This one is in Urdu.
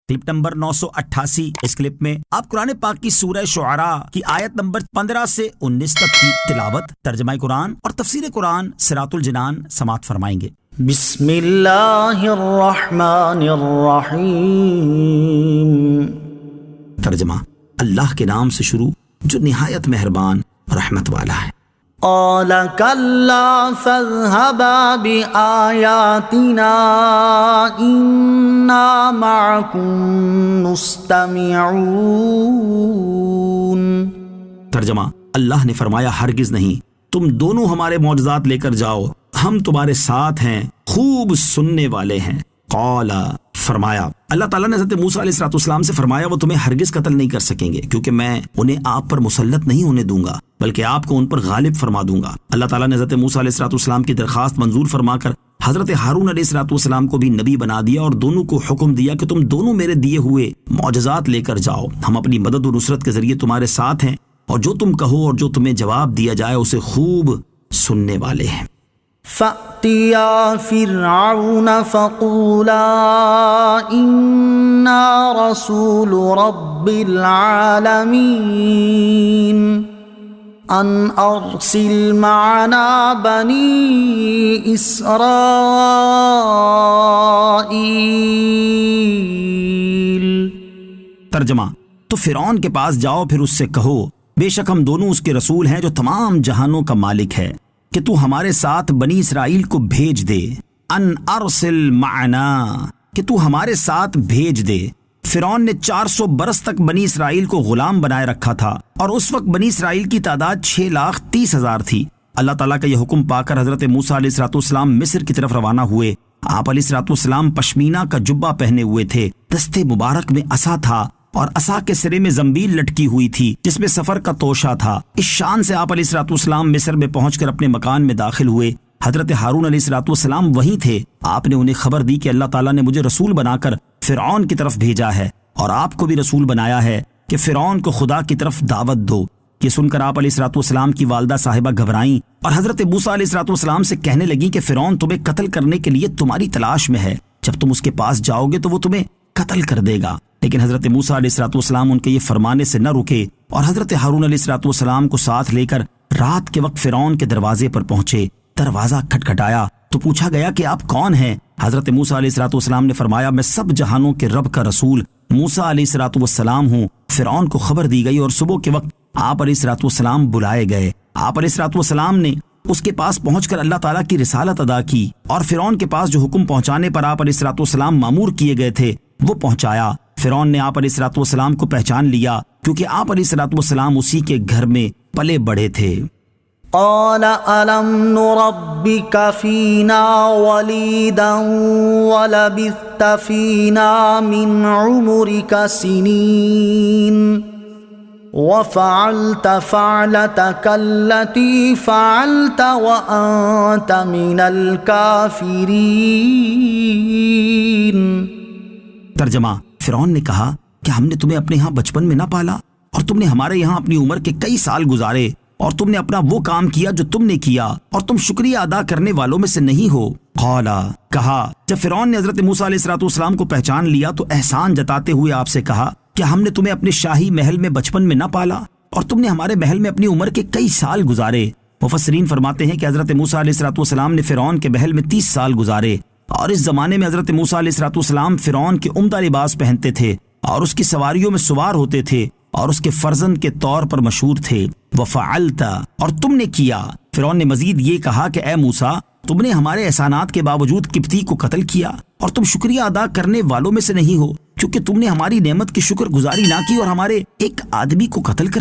Clip number 988۔ اس کلپ میں آپ قرآن پاک کی سورہ شعراء کی آیت نمبر 15 سے 19 تک کی تلاوت، ترجمہ قرآن اور تفسیر قرآن سراۃ الجنان سماعت فرمائیں گے۔ بسم اللہ الرحمن الرحیم۔ ترجمہ: اللہ کے نام سے شروع جو نہایت مہربان رحمت والا ہے۔ قال کلا فاذهبا بآیاتنا انا معکم مستمعون۔ ترجمہ: اللہ نے فرمایا ہرگز نہیں، تم دونوں ہمارے معجزات لے کر جاؤ، ہم تمہارے ساتھ ہیں، خوب سننے والے ہیں۔ قال، فرمایا، اللہ تعالیٰ نے حضرت موسیٰ علیہ السلام سے فرمایا وہ تمہیں ہرگز قتل نہیں کر سکیں گے، کیونکہ میں انہیں آپ پر مسلط نہیں ہونے دوں گا بلکہ آپ کو ان پر غالب فرما دوں گا۔ اللہ تعالیٰ نے حضرت موسیٰ علیہ السلام کی درخواست منظور فرما کر حضرت ہارون علیہ السلام کو بھی نبی بنا دیا اور دونوں کو حکم دیا کہ تم دونوں میرے دیے ہوئے معجزات لے کر جاؤ، ہم اپنی مدد و نصرت کے ذریعے تمہارے ساتھ ہیں، اور جو تم کہو اور جو تمہیں جواب دیا جائے اسے خوب سننے والے ہیں۔ فَأْتِيَا فِرْعَوْنَ فَقُولَا إِنَّا رَسُولُ رَبِّ الْعَالَمِينَ أَنْ أَرْسِلْ مَعَنَا بَنِي إِسْرَائِيلَ۔ ترجمہ: تو فرعون کے پاس جاؤ، پھر اس سے کہو بے شک ہم دونوں اس کے رسول ہیں جو تمام جہانوں کا مالک ہے، کہ تو ہمارے ساتھ بنی اسرائیل کو بھیج دے۔ ان ارسل معنا، کہ تو ہمارے ساتھ بھیج دے۔ فرعون نے 400 برس تک بنی اسرائیل کو غلام بنائے رکھا تھا، اور اس وقت بنی اسرائیل کی تعداد 6,30,000 تھی۔ اللہ تعالیٰ کا یہ حکم پا کر حضرت موسیٰ علیہ السلام مصر کی طرف روانہ ہوئے۔ آپ علیہ السلام پشمینہ کا جبہ پہنے ہوئے تھے، دستے مبارک میں عصا تھا، اور عصا کے سرے میں زنبیل لٹکی ہوئی تھی جس میں سفر کا توشہ تھا۔ اس شان سے آپ علیہ السلام مصر میں پہنچ کر اپنے مکان میں داخل ہوئے۔ حضرت ہارون علیہ السلام وہیں تھے۔ آپ نے انہیں خبر دی کہ اللہ تعالیٰ نے مجھے رسول بنا کر فرعون کی طرف بھیجا ہے، اور آپ کو بھی رسول بنایا ہے کہ فرعون کو خدا کی طرف دعوت دو۔ یہ سن کر آپ علیہ السلام کی والدہ صاحبہ گھبرائیں اور حضرت موسیٰ علیہ السلام سے کہنے لگیں کہ فرعون تمہیں قتل کرنے کے لیے تمہاری تلاش میں ہے، جب تم اس کے پاس جاؤ گے تو وہ تمہیں قتل کر دے گا۔ لیکن حضرت موسیٰ علیہ السلام ان کے یہ فرمانے سے نہ رکے، اور حضرت ہارون علیہ السلام کو ساتھ لے کر رات کے وقت فرعون کے دروازے پر پہنچے۔ دروازہ کھٹکھٹایا تو پوچھا گیا کہ آپ کون ہیں؟ حضرت موسیٰ علیہ السلام نے فرمایا میں سب جہانوں کے رب کا رسول موسیٰ علیہ السلام ہوں۔ فرعون کو خبر دی گئی اور صبح کے وقت آپ علیہ السلام بلائے گئے۔ آپ علیہ السلام نے اس کے پاس پہنچ کر اللہ تعالیٰ کی رسالت ادا کی، اور فرعون کے پاس جو حکم پہنچانے پر آپ علیہ السلام مامور کیے گئے تھے وہ پہنچایا۔ فرعون نے آپ علیہ السلام کو پہچان لیا، کیونکہ آپ علیہ السلام اسی کے گھر میں پلے بڑھے تھے۔ قال ألم نربك فينا وليدا ولبثت فينا من عمرك سنين وفعلت فعلتك التي فعلت وأنت من الكافرين۔ ترجمہ: فرعون نے کہا کہ ہم نے تمہیں اپنے ہاں بچپن میں نہ پالا، اور تم نے ہمارے یہاں اپنی عمر کے کئی سال گزارے، اور تم نے اپنا وہ کام کیا جو تم نے کیا، اور تم شکریہ ادا کرنے والوں میں سے نہیں ہو۔ قالا، کہا، جب فرعون نے حضرت موسیٰ علیہ السلام کو پہچان لیا تو احسان جتاتے ہوئے آپ سے کہا کہ ہم نے تمہیں اپنے شاہی محل میں بچپن میں نہ پالا، اور تم نے ہمارے محل میں اپنی عمر کے کئی سال گزارے۔ مفسرین فرماتے ہیں کہ حضرت موسیٰ علیہ السلام نے فرعون کے محل میں 30 سال گزارے، اور اس زمانے میں حضرت موسیٰ علیہ السلام فرعون کے عمدہ لباس پہنتے تھے، اور اس کی سواریوں میں سوار ہوتے تھے، اور اس کے فرزند کے طور پر مشہور تھے۔ وفعلت، اور تم نے کیا۔ فرعون نے مزید یہ کہا کہ اے موسیٰ، تم نے ہمارے احسانات کے باوجود قبطی کو قتل کیا، اور تم شکریہ ادا کرنے والوں میں سے نہیں ہو، کیونکہ تم نے ہماری نعمت کی شکر گزاری نہ کی اور ہمارے ایک آدمی کو قتل کر